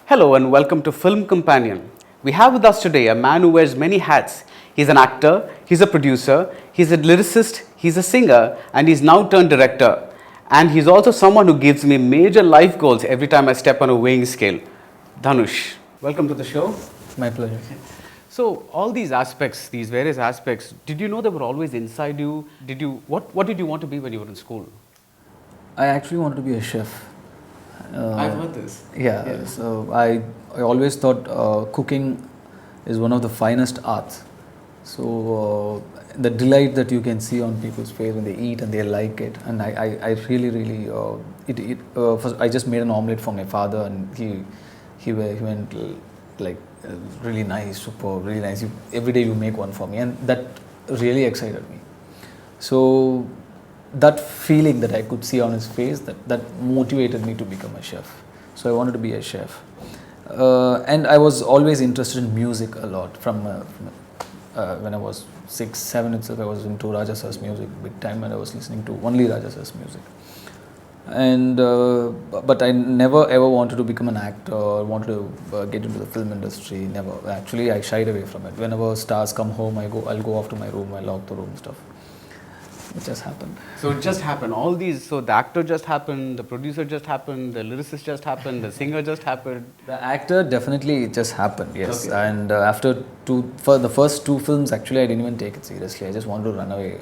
Hello and welcome to Film Companion. We have with us today a man who wears many hats. He's an actor, he's a producer, he's a lyricist, he's a singer, and he's now turned director. And he's also someone who gives me major life goals every time I step on a weighing scale. Dhanush, welcome to the show. My pleasure. So, all these aspects, these various aspects, did you know they were always inside you? What did you want to be when you were in school? I actually wanted to be a chef. I've heard this. Yeah, so I always thought cooking is one of the finest arts. So the delight that you can see on people's face when they eat and they like it, and I really first I just made an omelette for my father, and he went like really nice, superb, really nice. Every day you make one for me, and that really excited me. So that feeling that I could see on his face, that motivated me to become a chef. So I wanted to be a chef. And I was always interested in music a lot. From when I was 6, 7 itself, I was into Raja Sir's music big time, and I was listening to only Raja Sir's music. And but I never ever wanted to become an actor or wanted to get into the film industry. Never. Actually, I shied away from it. Whenever stars come home, I'll go off to my room, I lock the room, stuff. It just happened. So it just happened. All these, so the actor just happened, the producer just happened, the lyricist just happened, the singer just happened. The actor definitely it just happened, yes. Okay. And for the first 2 films, actually I didn't even take it seriously. I just wanted to run away.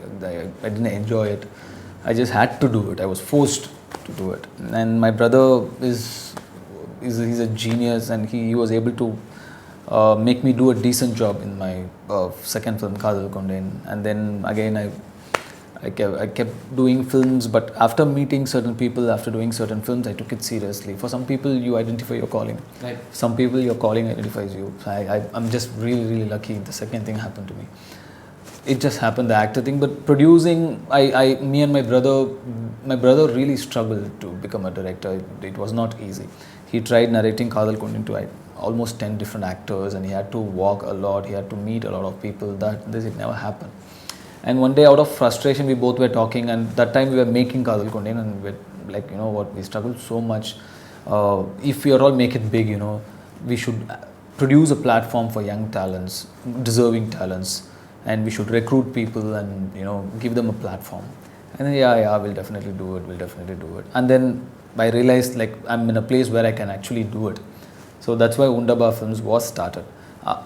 I didn't enjoy it. I just had to do it. I was forced to do it. And my brother he's a genius, and he was able to make me do a decent job in my second film, Kadal Kondain. And then again I kept doing films, but after meeting certain people, after doing certain films, I took it seriously. For some people, you identify your calling. Right. Some people, your calling identifies you. So I'm just really lucky. The second thing happened to me. It just happened, the actor thing. But producing, me and my brother really struggled to become a director. It was not easy. He tried narrating Kadal Kondain to almost 10 different actors, and he had to walk a lot. He had to meet a lot of people. It never happened. And one day, out of frustration, we both were talking, and that time we were making Kadal Kondain, and we were like, you know what, we struggled so much. If we are all make it big, we should produce a platform for young talents, deserving talents, and we should recruit people and give them a platform. And then we'll definitely do it. And then I realized like I'm in a place where I can actually do it. So that's why Undaba Films was started.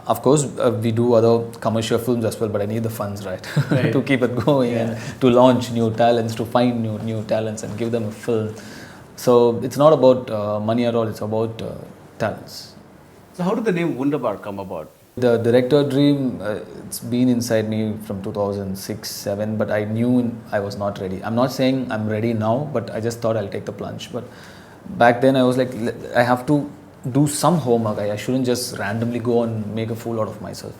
Of course, we do other commercial films as well, but I need the funds, right? To keep it going and to launch new talents, to find new talents and give them a film. So it's not about money at all, it's about talents. So how did the name Wunderbar come about? The director dream, it's been inside me from 2006-07, but I knew I was not ready. I'm not saying I'm ready now, but I just thought I'll take the plunge. But back then I was like, I have to do some homework. I shouldn't just randomly go and make a fool out of myself.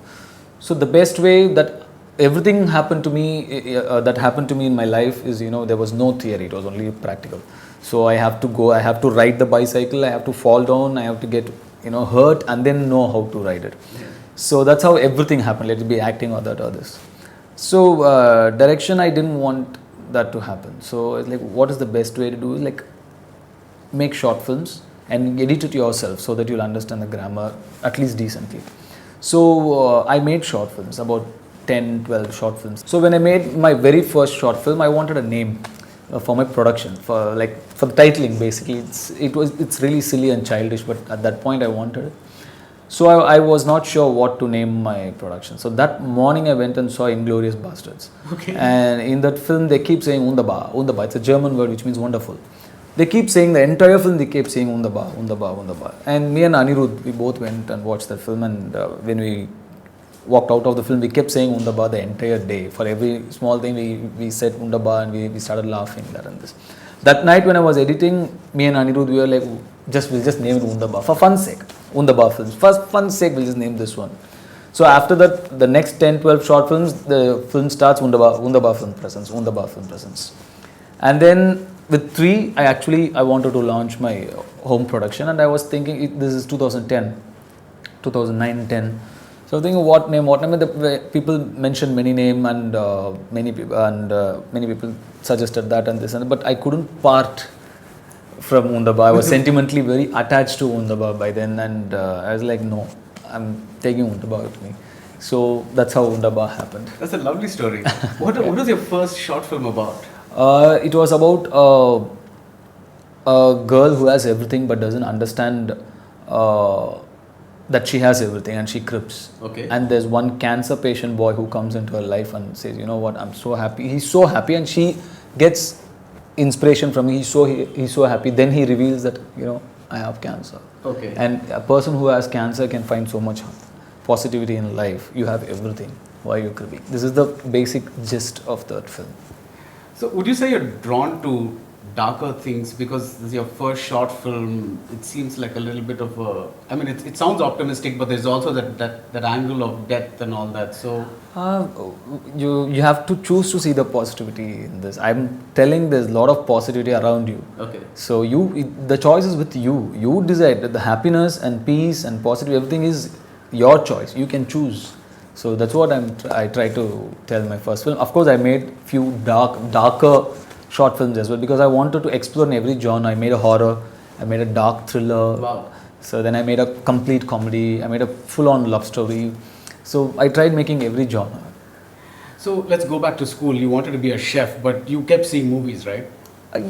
So the best way that everything happened to me, that happened to me in my life is, there was no theory, it was only practical. So I have to go, I have to ride the bicycle, I have to fall down, I have to get, hurt and then know how to ride it. Yeah. So that's how everything happened, let it be acting or that or this. So direction, I didn't want that to happen. So it's like, what is the best way to do? Like, make short films and edit it yourself so that you'll understand the grammar at least decently. So I made short films, about 10, 12 short films. So when I made my very first short film, I wanted a name for my production, for the titling basically. It's really silly and childish, but at that point I wanted it. So I was not sure what to name my production. So that morning I went and saw Inglorious Bastards. Okay. And in that film they keep saying Undaba. Undaba, it's a German word which means wonderful. They keep saying, the entire film they kept saying Undaba. And me and Anirudh, we both went and watched that film, and when we walked out of the film, we kept saying Undaba the entire day. For every small thing we said Undaba, and we started laughing that and this. That night when I was editing, me and Anirudh, we were like, we'll just name it Undaba for fun's sake. Undaba Films. For fun's sake, we'll just name this one. So after that, the next 10, 12 short films, the film starts Undaba Film Presents. And then with 3, I wanted to launch my home production, and I was thinking, this is 2009, 10. So I was thinking, what name? People mentioned many names, and many people suggested that and this, but I couldn't part from Undaba. I was sentimentally very attached to Undaba by then, and I was like, no, I'm taking Undaba with me. So that's how Undaba happened. That's a lovely story. What was your first short film about? It was about a girl who has everything but doesn't understand that she has everything, and she crips. Okay. And there's one cancer patient boy who comes into her life and says, you know what, I'm so happy. He's so happy, and she gets inspiration from him. He's so happy. Then he reveals that, you know, I have cancer. Okay. And a person who has cancer can find so much positivity in life. You have everything. Why are you cribbing? This is the basic gist of that film. So would you say you're drawn to darker things because this is your first short film? It seems like a little bit of a, I mean, it sounds optimistic, but there's also that angle of death and all that. So you have to choose to see the positivity in this. I'm telling there's a lot of positivity around you. okay. So the choice is with you. You decide that the happiness and peace and positive, everything is your choice. You can choose. So that's what I try to tell my first film. Of course, I made few darker short films as well because I wanted to explore in every genre. I made a horror, I made a dark thriller. Wow. So then I made a complete comedy. I made a full-on love story. So I tried making every genre. So let's go back to school. You wanted to be a chef, but you kept seeing movies, right?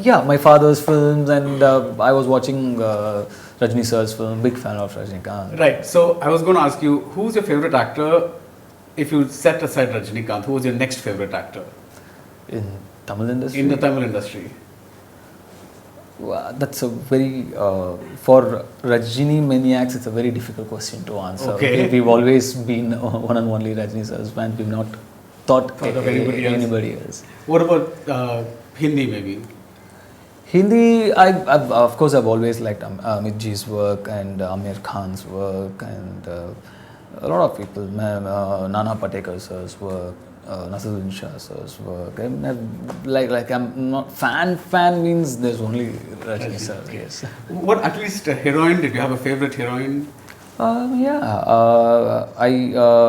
Yeah, my father's films, and I was watching Rajni sir's film. Big fan of Rajnikant. Right. So I was going to ask you, who's your favorite actor? If you set aside Rajnikant, who was your next favorite actor? In Tamil industry? In the Tamil industry. Well, that's a very, for Rajini maniacs, it's a very difficult question to answer. Okay. We've always been one and only Rajini sir's fan. We've not thought of anybody else. What about Hindi maybe? Hindi, of course, I've always liked Amit Ji's work and Amir Khan's work and a lot of people, Nana Patekar sir's work, Naseeruddin Shah sir's work. I'm not fan means there's only Rajini sir. Yes. What, at least a heroine? Did you have a favorite heroine? I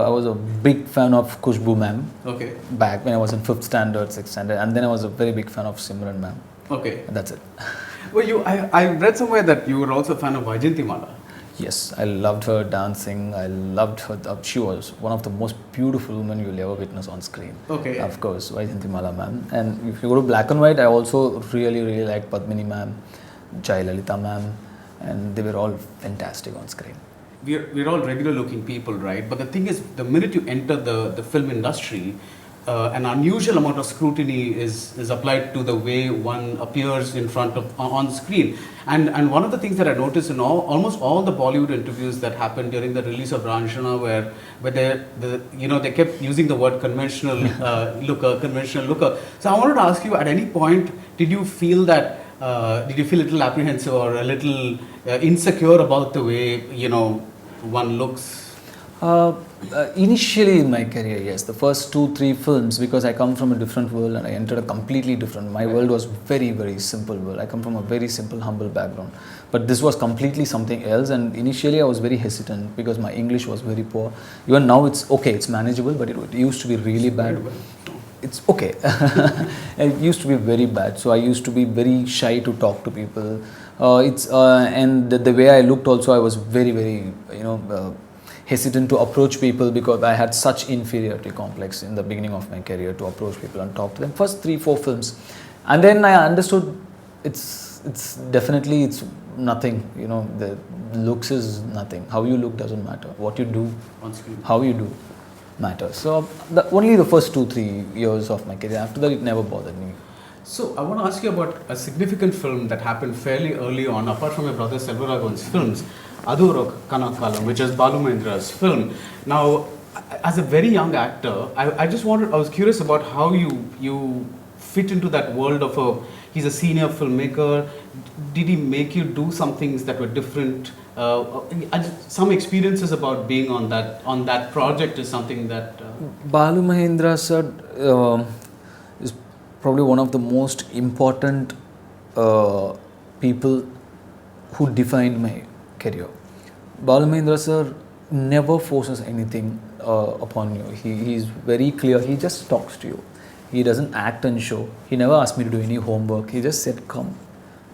was a big fan of Khushbu ma'am. Okay. Back when I was in 5th standard, 6th standard, and then I was a very big fan of Simran ma'am. Okay. And that's it. Well, I read somewhere that you were also a fan of Vaijayanthimala. Yes, I loved her dancing. I loved her. She was one of the most beautiful women you'll ever witness on screen. Okay. Of course, Vaijayanthimala ma'am. And if you go to black and white, I also really like Padmini ma'am, Jai Lalita ma'am, and they were all fantastic on screen. We're all regular looking people, right? But the thing is, the minute you enter the film industry, an unusual amount of scrutiny is applied to the way one appears in front of on screen. And one of the things that I noticed in almost all the Bollywood interviews that happened during the release of Ranjana, where they kept using the word conventional looker. So I wanted to ask you, at any point, did you feel a little apprehensive or a little insecure about the way one looks? Initially in my career, yes. The first 2-3 films, because I come from a different world and I entered a completely different. My world was very simple world. I come from a very simple, humble background. But this was completely something else, and initially I was very hesitant because my English was very poor. Even now it's okay, it's manageable, but it used to be really bad. It's okay. It used to be very bad. So I used to be very shy to talk to people. And the way I looked also, I was very hesitant to approach people because I had such inferiority complex in the beginning of my career to approach people and talk to them. First 3-4 films, and then I understood it's definitely nothing. The looks is nothing. How you look doesn't matter. What you do on screen, how you do matters. So only the first 2-3 years of my career. After that, it never bothered me. So I want to ask you about a significant film that happened fairly early on, apart from your brother Selvaraghavan's films, Aduro Kanakalam, which is Balu Mahendra's film. Now, as a very young actor, I was curious about how you fit into that world of he's a senior filmmaker. Did he make you do some things that were different? Some experiences about being on that project is something that... Balu Mahendra sir is probably one of the most important people who defined my career. Balu Mahendra sir never forces anything upon you. He is very clear. He just talks to you. He doesn't act and show. He never asked me to do any homework. He just said, come.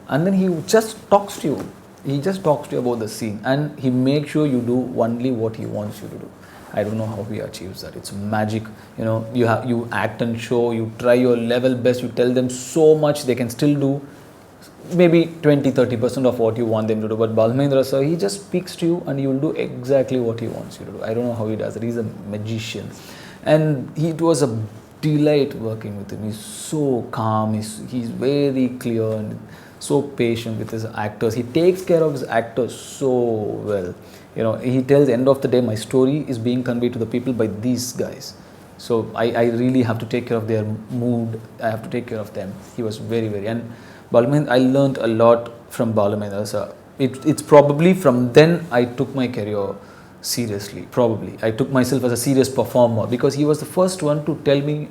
and then he just talks to you. He just talks to you about the scene, and he makes sure you do only what he wants you to do. I don't know how he achieves that. It's magic. You know, you act and show, you try your level best, you tell them so much, they can still do maybe 20-30% of what you want them to do. But Balmahendra sir, he just speaks to you and you will do exactly what he wants you to do. I don't know how he does it. He's a magician. And it was a delight working with him. He's so calm, he's very clear and so patient with his actors. He takes care of his actors so well. You know, he tells, end of the day, my story is being conveyed to the people by these guys. So I really have to take care of their mood. I have to take care of them. He was very. And Balmahendra, I learned a lot from Balmahendra sir. It's probably from then I took my career seriously. Probably I took myself as a serious performer, because he was the first one to tell me.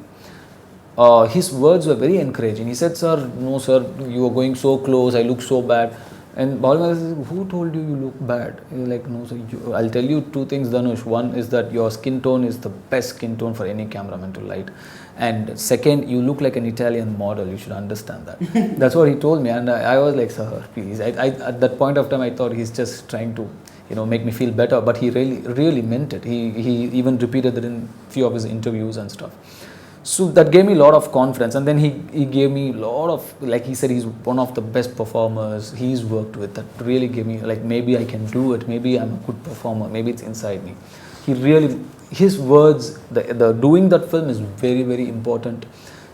His words were very encouraging. He said, "Sir, no sir, you are going so close. I look so bad." And Balmahendra said, "Who told you look bad?" He's like, "No sir, I'll tell you two things, Dhanush. One is that your skin tone is the best skin tone for any cameraman to light. And second, you look like an Italian model. You should understand that." That's what he told me. And I was like, "Sir, please." At that point of time, I thought he's just trying to, make me feel better. But he really meant it. He even repeated that in few of his interviews and stuff. So that gave me a lot of confidence. And then he gave me a lot of, like he said, he's one of the best performers he's worked with. That really gave me, like, maybe I can do it. Maybe I'm a good performer. Maybe it's inside me. His words, the doing that film is very important.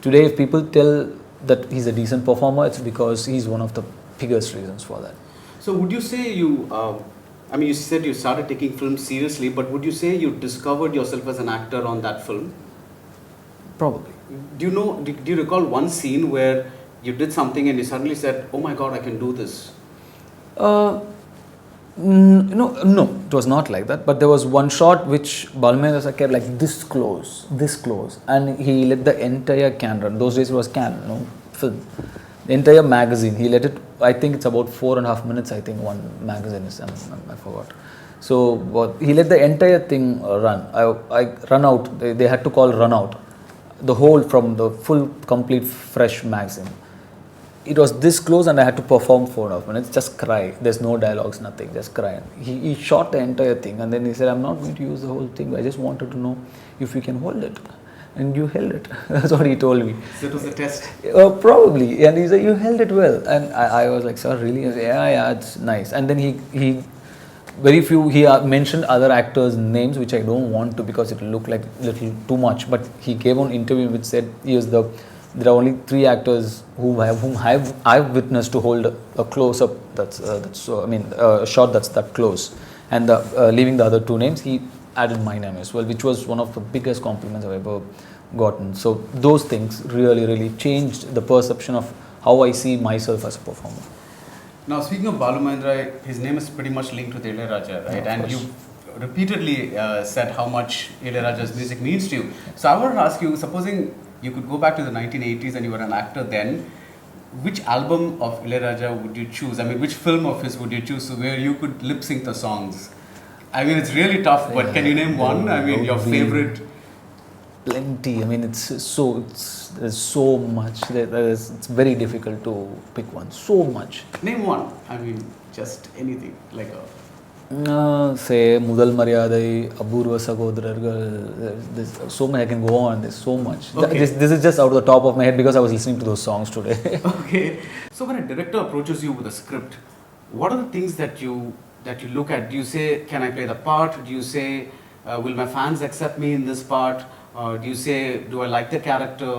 Today, if people tell that he's a decent performer, it's because he's one of the biggest reasons for that. So would you say you said you started taking films seriously, but would you say you discovered yourself as an actor on that film? Probably. Do you recall one scene where you did something and you suddenly said, "Oh my God, I can do this"? No, it was not like that. But there was one shot which Balmahendra sir kept like this close, and he let the entire can run. Those days it was film. The entire magazine, he let it. I think it's about 4.5 minutes. I think one magazine is. I forgot. So he let the entire thing run. I run out. They had to call run out. The whole from the full, complete, fresh magazine. It was this close, and I had to perform 4.5 minutes. Just cry. There's no dialogues, nothing. Just cry. He shot the entire thing, and then he said, "I'm not going to use the whole thing. I just wanted to know if you can hold it." And you held it. That's what he told me. So it was a test? Probably. And he said, "You held it well." And I was like, "Sir, really?" I said, yeah, it's nice. And then he mentioned other actors' names, which I don't want to, because it will look like little too much. But he gave an interview which said there are only 3 actors whom I've witnessed to hold a close up. A shot that's that close. And leaving the other 2 names, he added my name as well, which was one of the biggest compliments I've ever gotten. So those things really changed the perception of how I see myself as a performer. Now, speaking of Balu Mahendra, his name is pretty much linked with Ilayaraja, right? And you repeatedly said how much Ilayaraja's music means to you. So I want to ask you, supposing you could go back to the 1980s and you were an actor then, which album of Ilayaraja would you choose? I mean, which film of his would you choose where you could lip sync the songs? I mean, it's really tough, but can you name one? I mean, your favorite? Plenty. I mean, there's so much. It's very difficult to pick one. So much. Name one. I mean, just anything. Like say, Mudal Maryadai, Apurva Sagodharargal. There's so many. I can go on. There's so much. Okay. This is just out of the top of my head because I was listening to those songs today. Okay. So when a director approaches you with a script, what are the things that you look at? Do you say, "Can I play the part?" Do you say, "Will my fans accept me in this part?" Do you say, "Do I like the character?"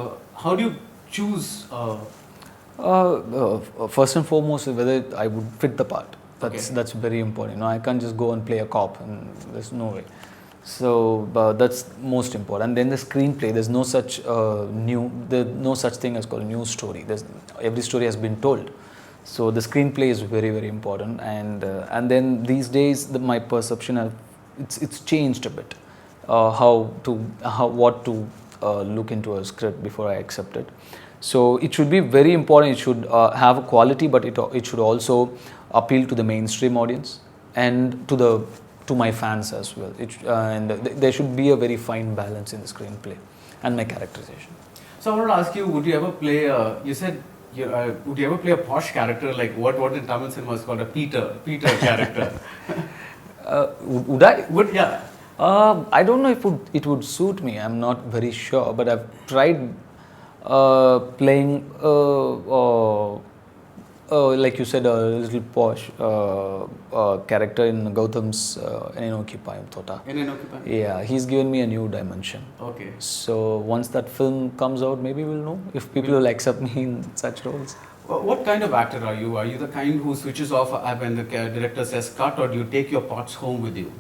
How do you choose? First and foremost, whether I would fit the part. That's very important. I can't just go and play a cop, and there's no way. So that's most important. And then the screenplay. There's no such no such thing as called new story. Every story has been told. So the screenplay is very important. And then these days, my perception it's changed a bit. What to look into a script before I accept it. So it should be very important. It should have a quality, but it should also appeal to the mainstream audience and to my fans as well. And there should be a very fine balance in the screenplay and my characterization. So I want to ask you, would you ever play? You said would you ever play a posh character like what in Tamil cinema is called a Peter character? Would I? Yeah. I don't know if it would suit me. I'm not very sure, but I've tried playing, like you said, a little posh character in Gautam's Enoki Payam Thota. Yeah, he's given me a new dimension. Okay. So once that film comes out, maybe we'll know if people will accept me in such roles. What kind of actor are you? Are you the kind who switches off when the director says cut, or do you take your parts home with you?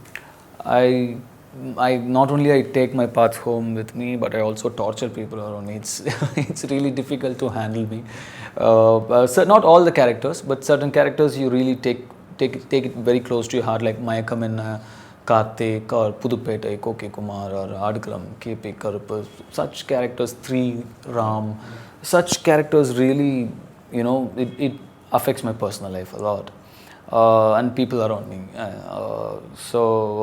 I not only I take my parts home with me, but I also torture people around me. It's really difficult to handle me. So not all the characters, but certain characters you really take it very close to your heart, like Mayakaminna, Karthik, or Pudupettai, Koke Kumar, or Adkalam, KP Karupu. Such characters, Three, Ram, such characters really, it affects my personal life a lot, and people around me.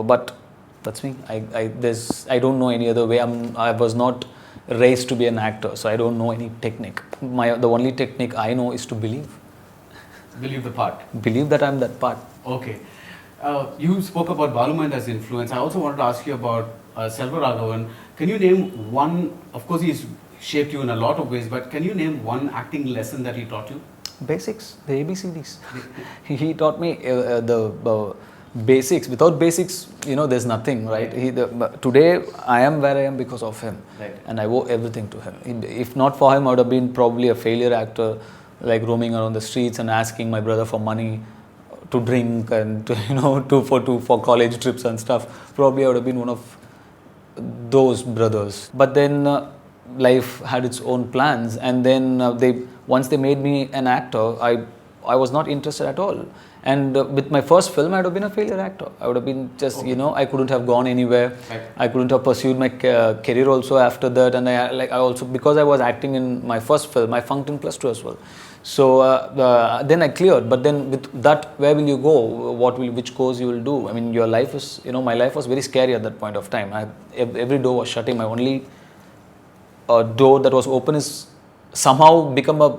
But that's me. I don't know any other way. I was not raised to be an actor, so I don't know any technique. The only technique I know is to believe. Believe the part. Believe that I'm that part. Okay. You spoke about Baluman as influence. I also wanted to ask you about Selvaraghavan. Can you name one? Of course, he's shaped you in a lot of ways, but can you name one acting lesson that he taught you? Basics, the ABCDs. He taught me the basics. Without basics, there's nothing, right? Today, I am where I am because of him. Right. And I owe everything to him. If not for him, I would have been probably a failure actor, like roaming around the streets and asking my brother for money to drink and for college trips and stuff. Probably I would have been one of those brothers. But then life had its own plans, and then once they made me an actor, I was not interested at all. And with my first film, I would have been a failure actor. I would have been just, I couldn't have gone anywhere. Right. I couldn't have pursued my career also after that. And I also, because I was acting in my first film, I funked in +2 as well. So then I cleared. But then with that, where will you go? Which course you will do? I mean, your life is, my life was very scary at that point of time. Every door was shutting. My only door that was open is somehow become a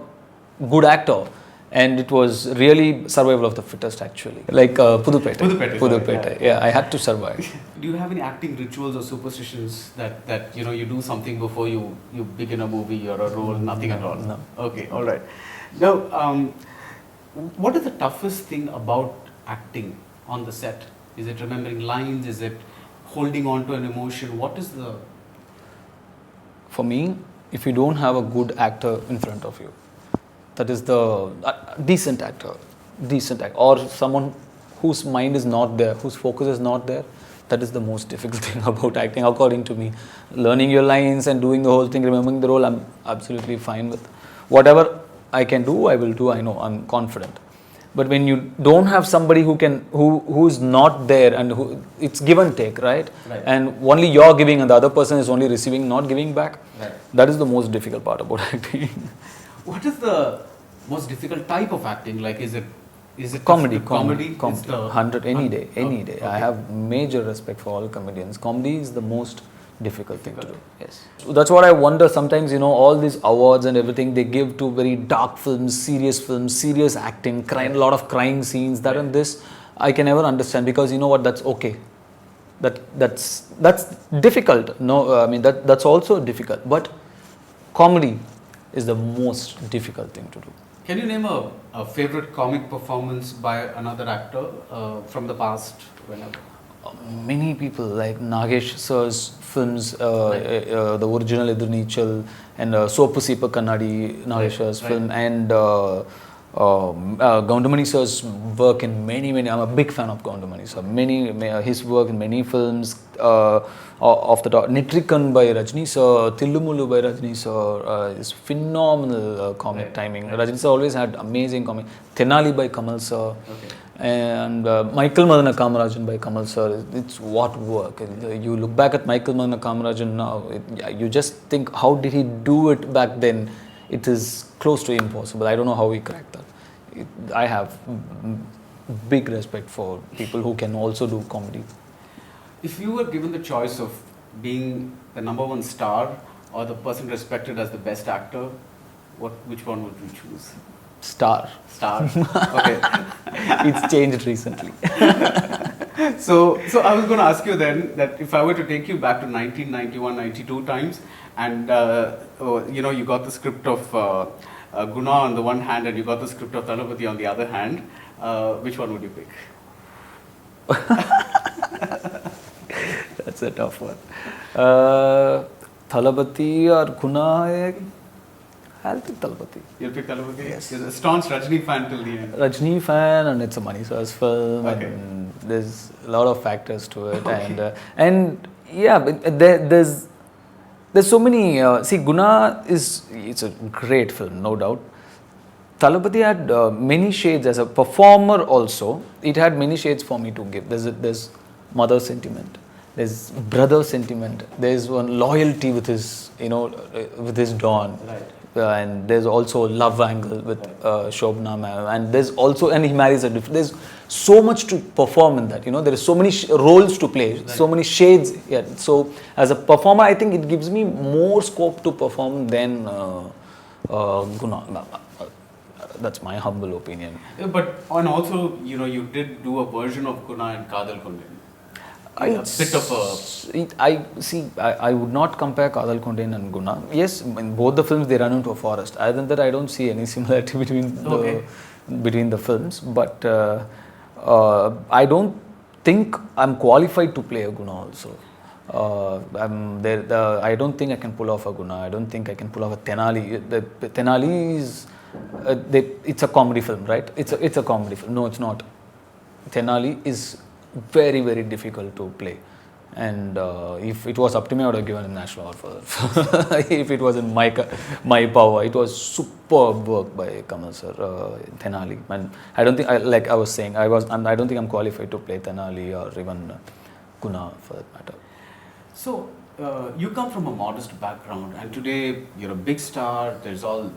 good actor. And it was really survival of the fittest, actually. Like Pudupettai. Yeah, I had to survive. Do you have any acting rituals or superstitions that you do something before you begin a movie or a role? Nothing at all? No. Okay, all right. Now, what is the toughest thing about acting on the set? Is it remembering lines? Is it holding on to an emotion? What is the... For me, if you don't have a good actor in front of you, that is the decent actor, or someone whose mind is not there, whose focus is not there, that is the most difficult thing about acting, according to me. Learning your lines and doing the whole thing, remembering the role, I'm absolutely fine with. Whatever I can do, I will do. I know, I'm confident. But when you don't have somebody who's not there, and it's give and take, right? And only you're giving and the other person is only receiving, not giving back. Right. That is the most difficult part about acting. What is the most difficult type of acting? Like, is it comedy? Comedy. 100 any day. Okay. I have major respect for all comedians. Comedy is the most difficult thing to do. Yes. So that's what I wonder sometimes. All these awards and everything they give to very dark films, serious acting, a lot of crying scenes. That and this, I can never understand, because you know what? That's okay. That's difficult. No, I mean that's also difficult. But comedy is the most difficult thing to do. Can you name a favorite comic performance by another actor from the past? Whenever? Many people, like Nagesh sir's films, the original Idurnichal, and Sopu Sipa Kannadi, Nagesh sir's film, and Goundamani sir's work in many, I'm a big fan of Goundamani sir. His work in many films, of the top, Nitrikan by Rajni sir, Tillumulu by Rajni sir, is phenomenal comic timing. Rajni sir always had amazing comic. Tenali by Kamal sir. Okay. And Michael Madana Kamarajan by Kamal sir, it's what work. You look back at Michael Madana Kamarajan now, you just think, how did he do it back then? It is close to impossible. I don't know how he cracked that. I have big respect for people who can also do comedy. If you were given the choice of being the #1 star or the person respected as the best actor, Which one would you choose? Star. Star. Okay. It's changed recently. So I was going to ask you then that if I were to take you back to 1991, 92 times, and you got the script of Guna on the one hand, and you got the script of Thalapathy on the other hand, which one would you pick? That's a tough one. Thalapathy or Guna? I'll pick Thalapathy. You'll pick Thalapathy? Yes. You're a staunch Rajni fan till the end. Rajni fan, and it's a money source film, Okay. and there's a lot of factors to it, Okay. and yeah, but there's so many. See, Guna it's a great film, no doubt. Thalapathy had many shades as a performer. Also, it had many shades for me to give. There's mother sentiment, there's brother sentiment, there's one loyalty with his with his Don. Right. And there's also love angle with Shobna ma'am, and and he marries a different. There's so much to perform in that. There is so many roles to play, Right. so many shades. Yeah. So as a performer, I think it gives me more scope to perform than Guna. That's my humble opinion. Yeah, and also, you did do a version of Guna and Kadal Konde. A bit of a... I would not compare Kadal Kondain and Guna. Yes, in both the films they run into a forest. Other than that, I don't see any similarity between the films. But I don't think I'm qualified to play a Guna also. I don't think I can pull off a Guna. I don't think I can pull off a Tenali. The Tenali is... it's a comedy film, right? It's a comedy film. No, it's not. Tenali is very, very difficult to play, and if it was up to me, I would have given a national award for that. If it was in my power, it was superb work by Kamal sir, Tenali. And I don't think, like I was saying, I don't think I'm qualified to play Tenali or even Guna for that matter. So you come from a modest background, and today you're a big star. There's all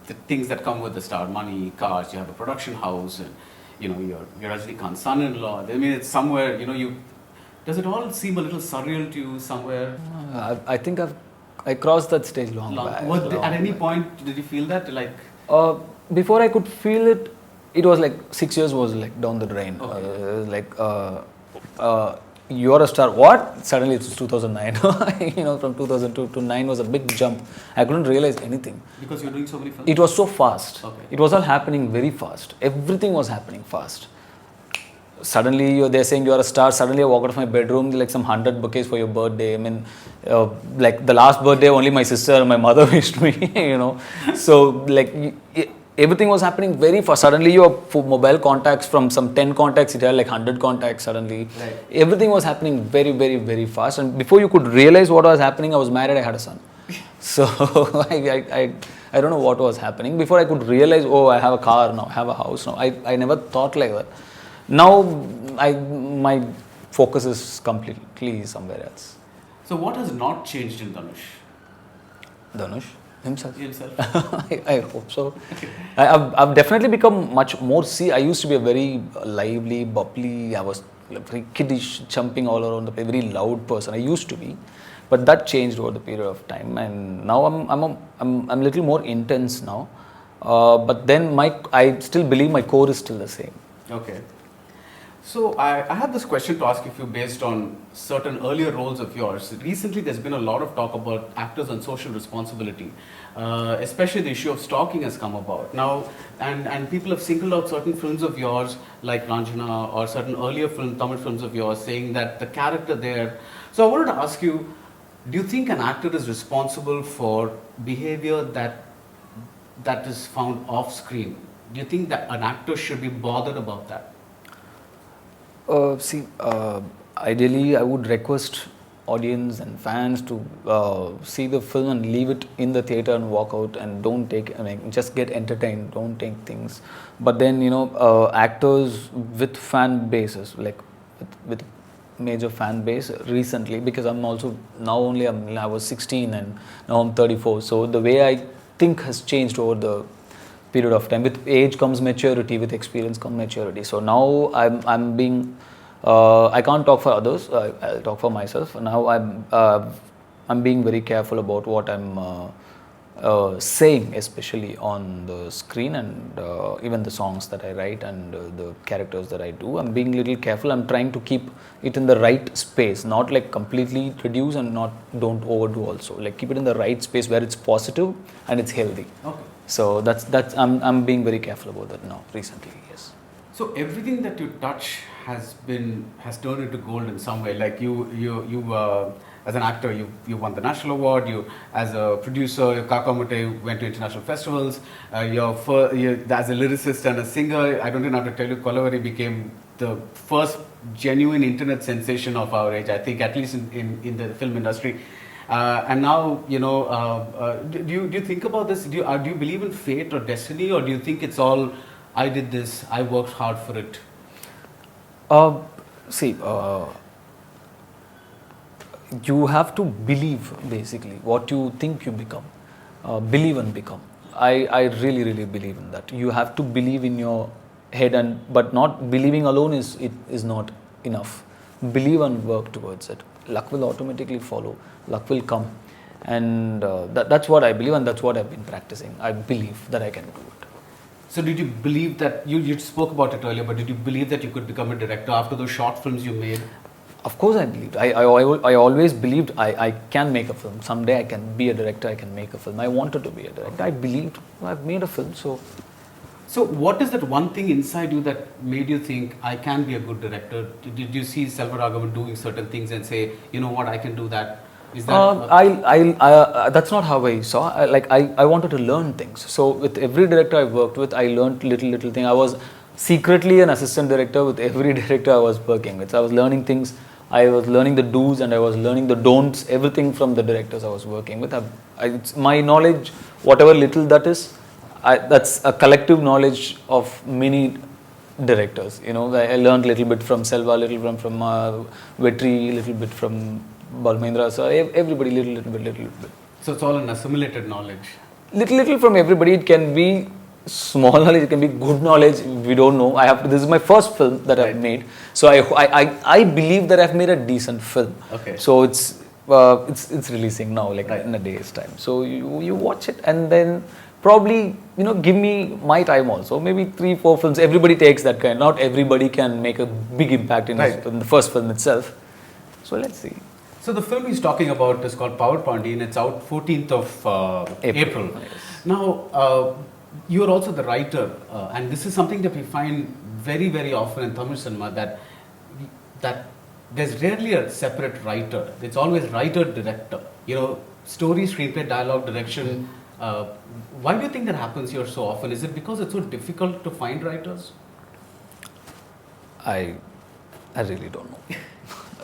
the things that come with the star: money, cars. You have a production house, and you're Rajnikant's son-in-law. I mean, it's somewhere, does it all seem a little surreal to you somewhere? I think I crossed that stage long back. At any point, did you feel that? Like, before I could feel it, it was like 6 years was like down the drain. Okay. You're a star. What? Suddenly it's 2009. From 2002 to 9 was a big jump. I couldn't realize anything. Because you're doing so many films? It was so fast. Okay. It was all happening very fast. Everything was happening fast. Suddenly they're saying you're a star. Suddenly I walk out of my bedroom, like some 100 bouquets for your birthday. I mean, like the last birthday, only my sister and my mother wished me, So like everything was happening very fast. Suddenly your mobile contacts, from some 10 contacts, it had like 100 contacts suddenly. Right. Everything was happening very, very, very fast. And before you could realize what was happening, I was married, I had a son. So I don't know what was happening. Before I could realize, I have a car now, I have a house now. I never thought like that. Now my focus is completely somewhere else. So what has not changed in Dhanush? Dhanush? Himself. I hope so. I've definitely become much more. I used to be a very lively, bubbly. I was very kiddish, jumping all around the place, very loud person. I used to be, but that changed over the period of time. And now I'm a little more intense now. But then I still believe my core is still the same. Okay. So I have this question to ask you based on certain earlier roles of yours. Recently, there's been a lot of talk about actors and social responsibility, especially the issue of stalking has come about now, and people have singled out certain films of yours like Ranjana or certain earlier Tamil films of yours, saying that the character there. So I wanted to ask you, do you think an actor is responsible for behavior that is found off screen? Do you think that an actor should be bothered about that? Ideally, I would request audience and fans to see the film and leave it in the theater and walk out, and don't take, just get entertained, don't take things. But then, actors with fan bases, like with major fan base recently, because I was 16 and now I'm 34. So the way I think has changed over the period of time. With age comes maturity, with experience comes maturity. So now I'm being, I can't talk for others, I'll talk for myself. Now I'm being very careful about what I'm saying, especially on the screen, and even the songs that I write and the characters that I do. I'm being a little careful. I'm trying to keep it in the right space, not like completely reduce and don't overdo also. Like keep it in the right space where it's positive and it's healthy. Okay. So that's I'm being very careful about that now recently. Yes. So everything that you touch has turned into gold in some way. Like you as an actor, you won the national award. You as a producer, Kakamute went to international festivals. As a lyricist and a singer, I don't even have to tell you, Kolavari became the first genuine internet sensation of our age. I think, at least in the film industry. And now, do you think about this? Do you believe in fate or destiny, or do you think it's all, I did this, I worked hard for it? See, you have to believe basically what you think you become. Believe and become. I really, really believe in that. You have to believe in your head, but not believing alone is not enough. Believe and work towards it. Luck will automatically follow. Luck will come, and that's what I believe, and that's what I've been practicing. I believe that I can do it. So did you believe that, you spoke about it earlier, but did you believe that you could become a director after those short films you made? Of course I believed. I always believed I can make a film. Someday I can be a director, I can make a film. I wanted to be a director. I believed. I've made a film, So what is that one thing inside you that made you think, I can be a good director? Did you see Selvaraghavan doing certain things and say, you know what, I can do that? Is that that's not how I saw. I wanted to learn things. So with every director I worked with, I learned little thing. I was secretly an assistant director with every director I was working with. So I was learning things. I was learning the do's and I was learning the don'ts. Everything from the directors I was working with. It's my knowledge, whatever little that is, that's a collective knowledge of many directors. I learned a little bit from Selva, a little from Vetri, a little bit from Balmahendra. So everybody, little bit. So it's all an assimilated knowledge. Little from everybody. It can be small knowledge, it can be good knowledge. We don't know. This is my first film that I've made. So I believe that I've made a decent film. Okay. So it's releasing now, like in a day's time. So you watch it and then probably give me my time also. Maybe 3-4 films. Everybody takes that kind. Not everybody can make a big impact in the first film itself. So let's see. So the film he's talking about is called Power Pandi, and it's out 14th of April. Yes. Now, you are also the writer, and this is something that we find very, very often in Tamil cinema, that there's rarely a separate writer. It's always writer-director. Story, screenplay, dialogue, direction. Why do you think that happens here so often? Is it because it's so difficult to find writers? I really don't know.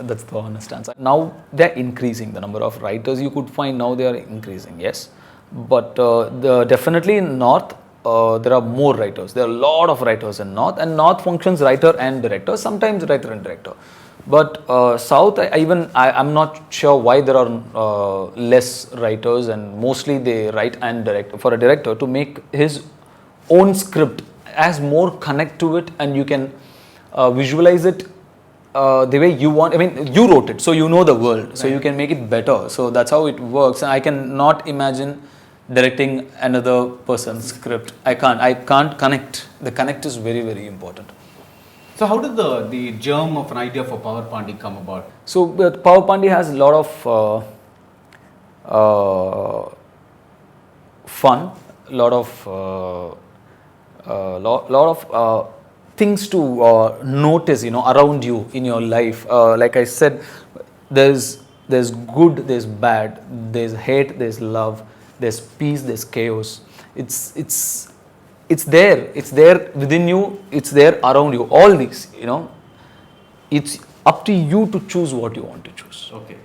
That's the honest answer. Now they're increasing. The number of writers you could find now, they are increasing, yes. But definitely in North, there are more writers. There are a lot of writers in North, and North functions writer and director, sometimes writer and director. But South, I'm not sure why there are less writers, and mostly they write and direct. For a director to make his own script, has more connect to it, and you can visualize it the way you want. I mean, you wrote it, so you know the world, so you can make it better. So that's how it works. And I cannot imagine directing another person's script. I can't connect. The connect is very, very important. So how did the germ of an idea for Power Pandi come about? So Power Pandi has a lot of fun, lot of things to notice, around you in your life. Like I said, there's good, there's bad, there's hate, there's love, there's peace, there's chaos. It's there within you, it's there around you. All these, it's up to you to choose what you want to choose. Okay.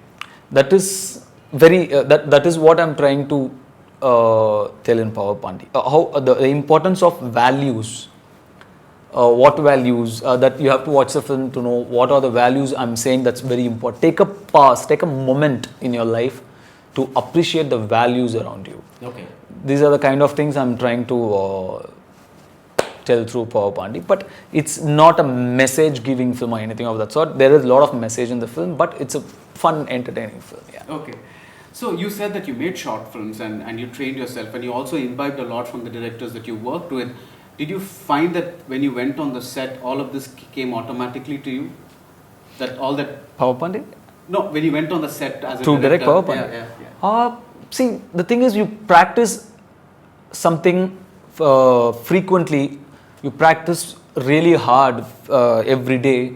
That is very that is what I'm trying to tell in Power Pandi. How the importance of values. What values that you have to watch the film to know what are the values I'm saying. That's very important. Take a pause, take a moment in your life to appreciate the values around you. Okay. These are the kind of things I'm trying to tell through Power Pandi. But it's not a message giving film or anything of that sort. There is a lot of message in the film, but it's a fun, entertaining film. Yeah. Okay. So you said that you made short films and you trained yourself and you also imbibed a lot from the directors that you worked with. Did you find that when you went on the set, all of this came automatically to you? That all that... PowerPoint? No, when you went on the set as a To direct director. PowerPoint? Yeah. See, the thing is, you practice something frequently, you practice really hard every day,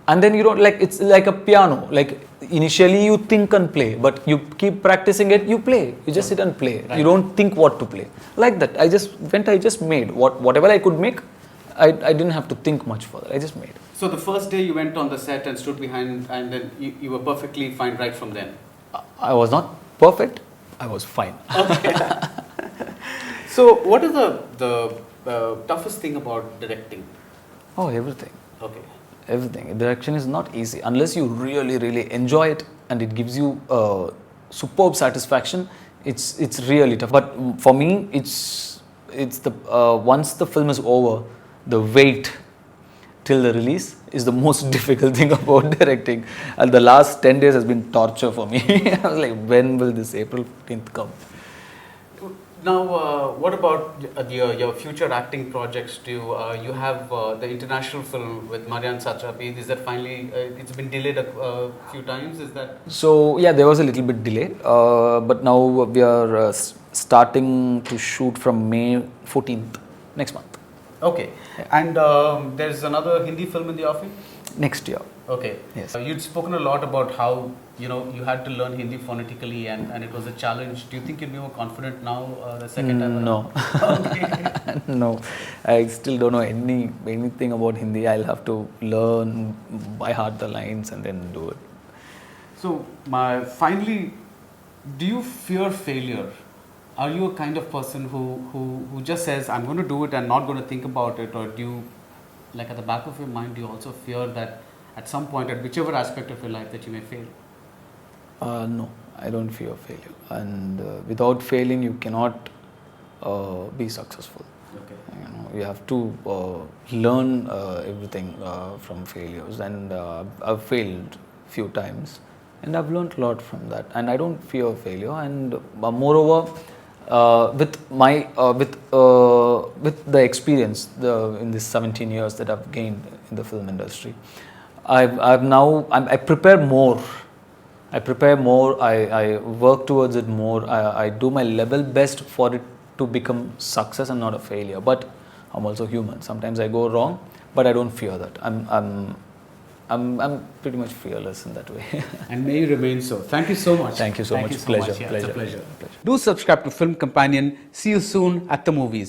and then you don't, like, it's like a piano. Like, initially you think and play, but you keep practicing it, you play. You just sit and play. Right. You don't think what to play. Like that. I just made. Whatever I could make, I didn't have to think much further. I just made. So the first day you went on the set and stood behind, and then you were perfectly fine right from then? I was not perfect. I was fine. Okay. So what is the toughest thing about directing? Oh, everything. Okay. Everything. Direction is not easy unless you really, really enjoy it and it gives you superb satisfaction. It's really tough. But for me, it's the once the film is over, the wait till the release is the most difficult thing about directing. And the last 10 days has been torture for me. I was like, when will this April 15th come? Now, what about your future acting projects? Do you have the international film with Marian Satrapi? Is that finally, it's been delayed a few times, is that? So, yeah, there was a little bit delay, but now we are starting to shoot from May 14th, next month. Okay. Yeah. And there's another Hindi film in the offing? Next year. Okay. Yes. You'd spoken a lot about how, you had to learn Hindi phonetically and it was a challenge. Do you think you'll be more confident now the second time? No. Okay. No. I still don't know anything about Hindi. I'll have to learn by heart the lines and then do it. So, finally, do you fear failure? Are you a kind of person who just says, I'm going to do it and not going to think about it? Or do you, like at the back of your mind, do you also fear that at some point, at whichever aspect of your life, that you may fail? No, I don't fear failure. And without failing, you cannot be successful. Okay. You have to learn everything from failures. And I've failed few times. And I've learned a lot from that. And I don't fear failure. And moreover, with the experience in this 17 years that I've gained in the film industry, I prepare more. I work towards it more. I do my level best for it to become success and not a failure. But I'm also human. Sometimes I go wrong, but I don't fear that. I'm pretty much fearless in that way. And may you remain so. Thank you so much. Thank you so much. Pleasure. Yeah, Pleasure. it's a pleasure. Pleasure. Do subscribe to Film Companion. See you soon at the movies.